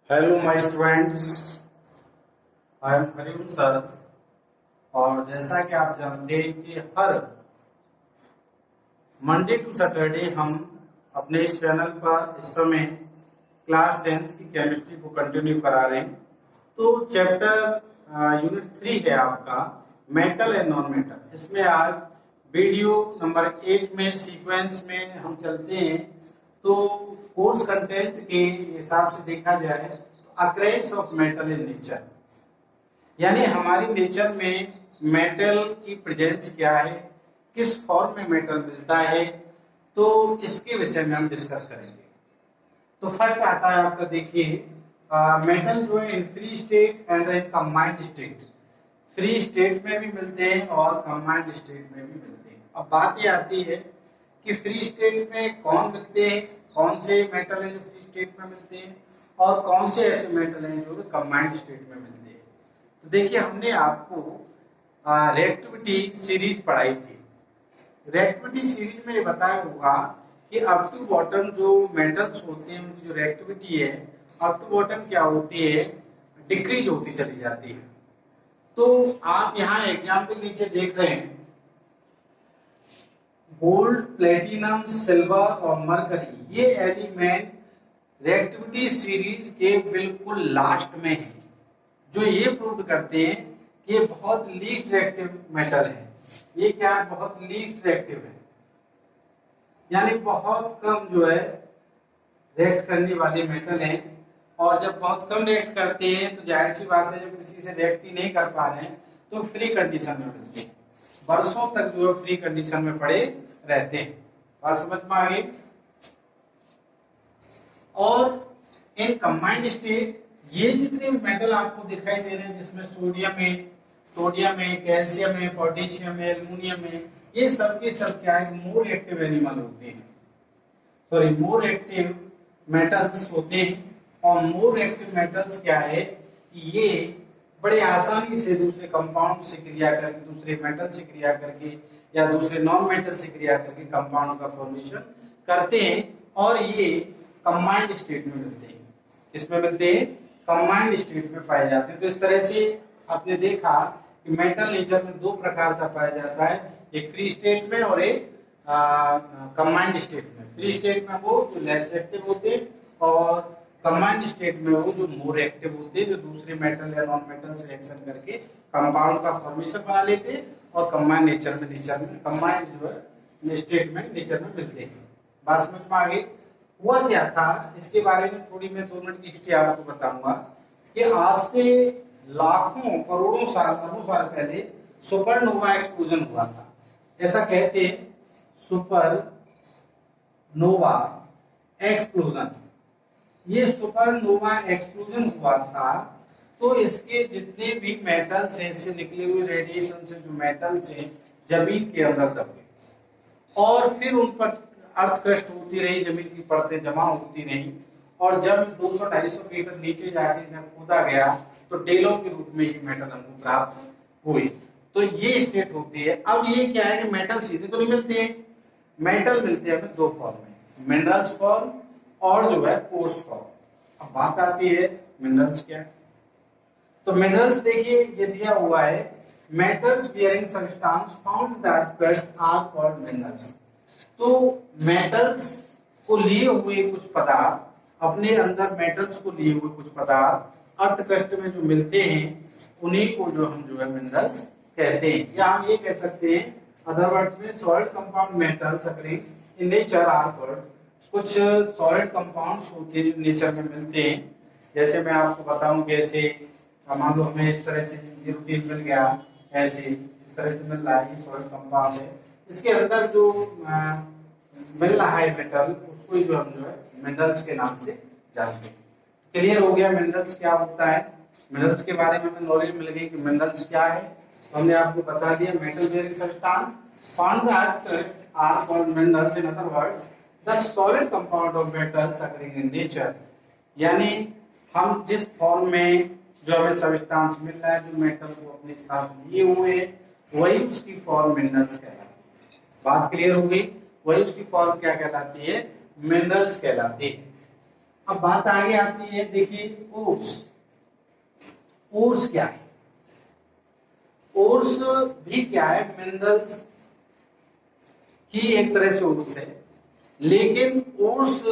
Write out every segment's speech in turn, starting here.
Hello my students, I am Hariom sir. और जैसा कि आप जानते हैं कि हर मंडे टू सैटरडे हम अपने इस चैनल पर इस समय क्लास 10th की केमिस्ट्री को कंटिन्यू करा रहे हैं। तो चैप्टर यूनिट 3 है आपका मेटल एंड नॉन मेटल। इसमें आज वीडियो नंबर 8 में सीक्वेंस में हम चलते हैं। तो कोर्स कंटेंट के हिसाब से देखा जाए तो occurrence of metal in nature, यानी हमारी नेचर में मेटल की प्रेजेंस क्या है, किस फॉर्म में मेटल मिलता है, तो इसके विषय में हम डिस्कस करेंगे। तो फर्स्ट आता है आपका, देखिए मेटल जो है in free state and in combined state. Free state में भी मिलते हैं और कंबाइंड स्टेट में भी मिलते हैं। अब बात ये आती है कि फ्री स्टेट में कौन मिलते हैं, कौन से मेटल हैं जो फ्री स्टेट में मिलते हैं और कौन से ऐसे मेटल हैं जो कंबाइंड स्टेट में मिलते हैं। तो देखिए हमने आपको रिएक्टिविटी सीरीज पढ़ाई थी। रिएक्टिविटी सीरीज में ये बताया होगा कि अप टू बॉटम जो मेटल्स होते हैं उनकी जो रिएक्टिविटी है अप टू बॉटम क्या होती है, डिक्रीज होती चली जाती है। तो आप यहाँ एग्जाम्पल नीचे देख रहे हैं, गोल्ड, प्लेटिनम, सिल्वर और मरकरी, ये एलिमेंट रिएक्टिविटी सीरीज के बिल्कुल लास्ट में है, जो ये प्रूव करते हैं कि ये बहुत लीस्ट रिएक्टिव मेटल है। ये क्या है, बहुत लीस्ट रिएक्टिव है, यानी बहुत कम जो है रिएक्ट करने वाले मेटल हैं। और जब बहुत कम रिएक्ट करते हैं तो जाहिर सी बात है, जब किसी से रिएक्ट ही नहीं कर पा रहे हैं तो फ्री कंडीशन में मिलते हैं, वर्षों तक जो है फ्री कंडीशन में पड़े रहते हैं। बात समझ में आ गई। और इन कंबाइंड स्टेट ये जितने मेटल आपको दिखाई दे रहे हैं, जिसमें सोडियम है, कैल्शियम है, पोटेशियम है, एल्युमिनियम है, ये सब के सब क्या है, मोर एक्टिव एनिमल होते हैं, सॉरी मोर एक्टिव मेटल्स होते हैं। और मोर एक्टिव मेटल्स क्या है कि ये बड़े आसानी से दूसरे कंपाउंड से क्रिया करके, दूसरे मेटल से क्रिया करके या दूसरे नॉन मेटल से क्रिया करके कंपाउंड का फॉर्मेशन करते हैं। और ये कंबाइंड स्टेट में मिलते हैं। किसमें मिलते हैं, कंबाइंड स्टेट में पाए जाते हैं। तो इस तरह से आपने देखा कि मेटल नेचर में दो प्रकार से पाया जाता है, एक फ्री स्टेट में और एक कंबाइंड स्टेट में। फ्री स्टेट में वो जो लेस एक्टिव होते हैं और कंबाइंड स्टेट में वो जो मोर एक्टिव होते हैं, जो दूसरे मेटल या नॉन मेटल से रिएक्शन करके कंपाउंड का फॉर्मेशन बना लेते हैं और कंबाइंड नेचर में कंबाइंड जो है स्टेट में नेचर में मिलते हैं। बात समझ में आ गई। हुआ क्या था, इसके बारे में थोड़ी मैं 2 मिनट की हिस्ट्री आपको बताऊंगा कि आज से लाखों करोड़ों साल, अरबों साल पहले सुपरनोवा एक्सप्लोजन हुआ था। ऐसा कहते हैं, सुपरनोवा एक्सप्लोजन। ये सुपरनोवा एक्सप्लोजन हुआ था तो इसके जितने भी मेटल्स हैं, इससे निकले हुए रेडिएशन से जो मेटल्स हैं जमीन के अंदर दब गए और फिर उन पर अर्थ क्रस्ट होती रही, जमीन की परतें जमा होती रही। और जब 200-250 मीटर नीचे जाके जब खोदा गया तो डेलों के रूप में ये मेटल हमको प्राप्त हुए। तो ये स्टेट होती है। अब ये क्या है कि मेटल सीधे तो नहीं मिलते हैं, मेटल मिलते हैं हमें दो फॉर्म में, मिनरल्स फॉर्म और जो है कोर्स फॉर्म। अब बात आती है मिनरल्स क्या है। तो मिनरल्स देखिए ये दिया हुआ है, metals bearing substance found in the earth crust are called minerals. तो मेटल्स को लिए हुए कुछ पदार्थ, अपने अंदर मेटल्स को लिए हुए कुछ पदार्थ अर्थ क्रस्ट में जो मिलते हैं उन्हीं को जो हम जो है मिनरल्स कहते हैं। या हम ये कह सकते हैं अदर वर्ड्स में solid compound metals occurring in nature are called. कुछ सॉलिड कंपाउंड्स होते हैं जो नेचर में मिलते हैं। जैसे मैं आपको बताऊं, जैसे मान लो हमें इस तरह से ये रूटीन मिल गया, ऐसे इस तरह से मिल रहा है, ये सॉलिड कंपाउंड है, इसके अंदर जो मिल रहा है मेटल, उसको जो हम जो है मिनरल्स के नाम से जानते हैं। क्लियर हो गया मिनरल्स क्या होता है। मिनरल्स के बारे में हमें नॉलेज मिल गई कि मिनरल्स क्या है। तो हमने आपको बता दिया, metal bearing substance found in the earth crust are called minerals. In other words the solid compound of metals occurring in nature, यानी हम जिस फॉर्म में जो हमें सब्सटेंस मिल रहा है, जो मेटल को अपने साथ लिए हुए वही उसकी फॉर्म मिनरल्स कहलाती है। बात क्लियर हो गई। वही उसकी फॉर्म क्या कहलाती है, मिनरल्स कहलाती है। अब बात आगे आती है, देखिए ओर्स। ओर्स क्या है? ओर्स भी क्या है? मिनरल्स की एक तरह से ओर्स है, लेकिन ओर्स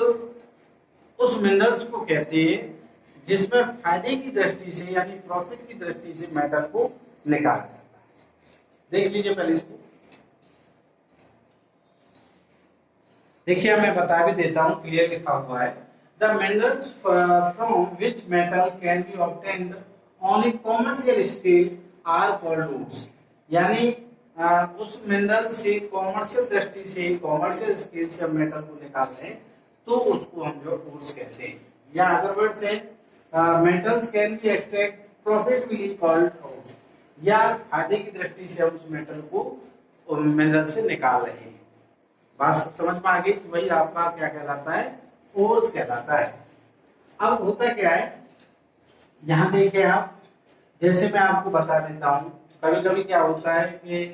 उस मिनरल्स को कहते हैं जिसमें फायदे की दृष्टि से यानी प्रॉफिट की दृष्टि से मेटल को निकाला जाता है। देख लीजिए पहले इसको, देखिए मैं बता भी देता हूं, क्लियर लिखा हुआ है, the minerals from which metal can be obtained on a commercial scale are called ores. यानी उस मिनरल से कॉमर्शियल दृष्टि से, कॉमर्शियल स्केल से हम मेटल को निकाल रहे हैं तो उसको हम जो ओर्स कहते हैं, या अदर वर्ड से metals can be extract profitably called ores, या फायदे की दृष्टि से हम उस मेटल को मिनरल से निकाल रहे हैं। बात समझ में आ गई? वही आपका क्या कहलाता है? ओर्स कहलाता है। अब होता क्या है, यहाँ देखिए आप, जैसे मैं आपको बता देता हूँ, कभी कभी क्या होता है कि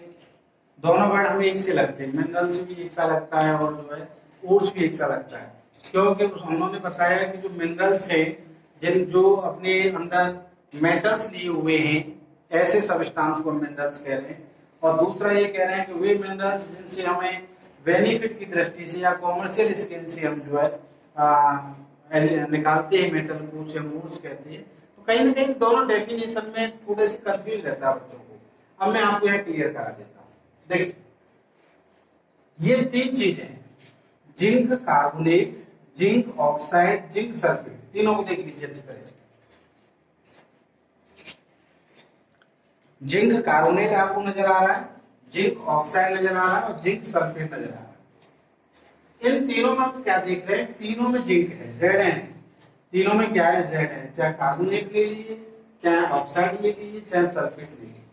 दोनों वर्ड हमें एक से लगते हैं, मिनरल्स भी एक सा लगता है और जो है ओर्स भी एक सा लगता है, क्योंकि उन्होंने बताया कि जो मिनरल्स है, जिन जो अपने अंदर मेटल्स लिए हुए हैं, ऐसे सब्सटेंस को मिनरल्स कह रहे हैं। और दूसरा ये कह रहे हैं कि वे मिनरल्स जिनसे हमें बेनिफिट की दृष्टि से या कॉमर्शियल स्केल से हम जो है निकालते हैं मेटल को, उसे हम ओर्स कहते हैं। तो कहीं ना कहीं दोनों डेफिनेशन में थोड़े से कंफ्यूज रहता है बच्चों को। अब मैं आपको यहाँ क्लियर करा देता हूँ। देखिए ये तीन चीजें हैं, zinc carbonate, zinc oxide, zinc sulphate, तीनों को देख लीजिए इस तरह से। जिंक कार्बोनेट आपको नजर आ रहा है, जिंक ऑक्साइड नजर आ रहा है और जिंक सल्फेट नजर आ रहा है। इन तीनों में हम क्या देख रहे हैं? तीनों में जिंक है, Zn है। तीनों में क्या है? Zn है। चाहे कार्बोनेट ले लीजिए, चाहे ऑक्साइड ले लीजिए, चाहे सल्फेट ले लीजिए।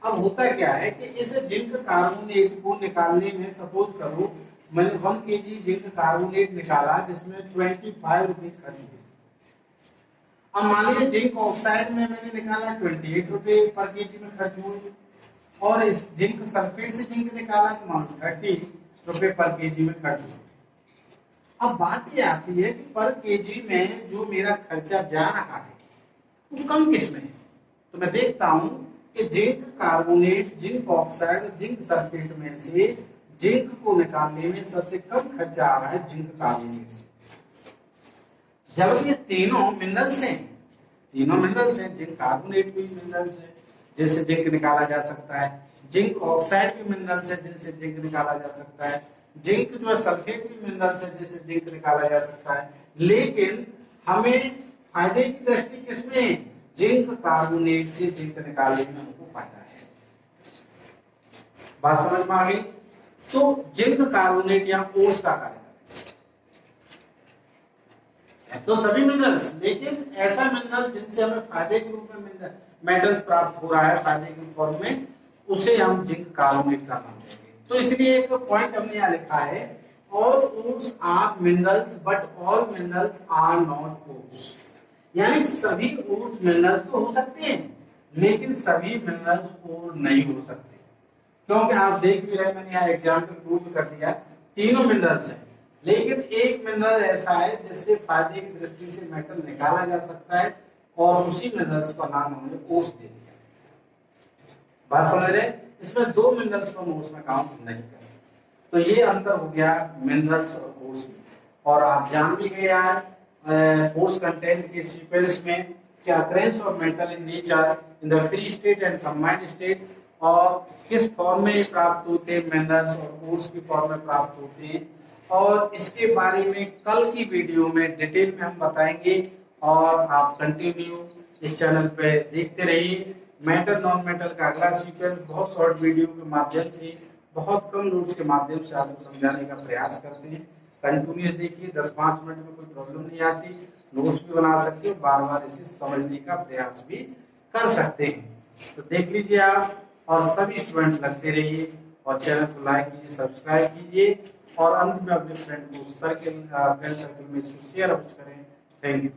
अब होता क्या है कि इस जिंक कार्बोनेट को निकालने में, सपोज करो मैंने 1 kg जिंक कार्बोनेट निकाला जिसमें 25 रुपीज खर्च हुए। अब मान लीजिए जिंक ऑक्साइड में मैंने निकाला 28 रुपए पर केजी में खर्च हुए, और इस जिंक सल्फेट से जिंक निकाला तो मान 30 रुपए पर केजी में खर्च हुए। अब बात ये आती है कि पर केजी में जो मेरा खर्चा जा रहा है वो कम किस में है? तो मैं देखता हूं कि zinc carbonate, zinc oxide, zinc sulphate में से जिंक को निकालने में सबसे कम खर्चा आ रहा है जिंक कार्बोनेट से। जब ये तीनों मिनरल्स हैं, तीनों मिनरल्स हैं, जिंक कार्बोनेट भी मिनरल्स है जिससे जिंक निकाला जा सकता है, जिंक ऑक्साइड भी मिनरल्स है जिनसे जिंक निकाला जा सकता है, जिंक जो है सल्फेट भी मिनरल्स है जिससे जिंक निकाला जा सकता है। लेकिन हमें फायदे की दृष्टि किसमें है? जिंक कार्बोनेट से जिंक निकालने में हमको फायदा है। बात समझ में आ गई? तो जिंक कार्बोनेट या ओर्स का कार्य है तो सभी मिनरल्स, लेकिन ऐसा मिनरल जिनसे हमें फायदे के रूप में मेटल्स प्राप्त हो रहा है फायदे के फॉर्म में, उसे हम जिंक कार्बोनेट का नाम देंगे। तो इसलिए एक पॉइंट हमने यहाँ लिखा है, all ores are minerals but all minerals are not ores. यानी सभी ओर्स मिनरल्स तो हो सकते हैं लेकिन सभी मिनरल्स ओर नहीं हो सकते, क्योंकि आप देख भी रहे, मैंने यहाँ एग्जाम्पल प्रूव कर दिया, तीनों मिनरल्स हैं लेकिन एक मिनरल ऐसा है जिससे फायदे की दृष्टि से मेटल निकाला जा सकता है और उसी मिनरल्स का नाम हमने ओर्स दे दिया। बात समझ रहे? इसमें दो मिनरल्स को हम ओर्स में काउंट नहीं करें। तो ये अंतर हो गया मिनरल्स और ओर्स में। और आप जान भी गए यार ओर्स कंटेंट के सीक्वेंस में कि occurrence of metal in nature in the free state and combined state, और किस फॉर्म में प्राप्त होते हैं मिनरल्स और ओर्स की फॉर्म में प्राप्त होते हैं। और इसके बारे में कल की वीडियो में डिटेल में हम बताएंगे, और आप कंटिन्यू इस चैनल पे देखते रहिए। मेटल नॉन मेटल का अगला सीक्वेंस बहुत शॉर्ट वीडियो के माध्यम से, बहुत कम नोट्स के माध्यम से आपको समझाने का प्रयास करते हैं। कंटिन्यूस देखिए, 10-5 मिनट में कोई प्रॉब्लम नहीं आती, नोट्स भी बना सकते हो, बार बार इसे समझने का प्रयास भी कर सकते हैं। तो देख लीजिए आप, और सभी स्टूडेंट लगते रहिए और चैनल को लाइक कीजिए, सब्सक्राइब कीजिए, और अंत में अपने फ्रेंड को फ्रेंड सर्कल में शेयर करें। Thank you.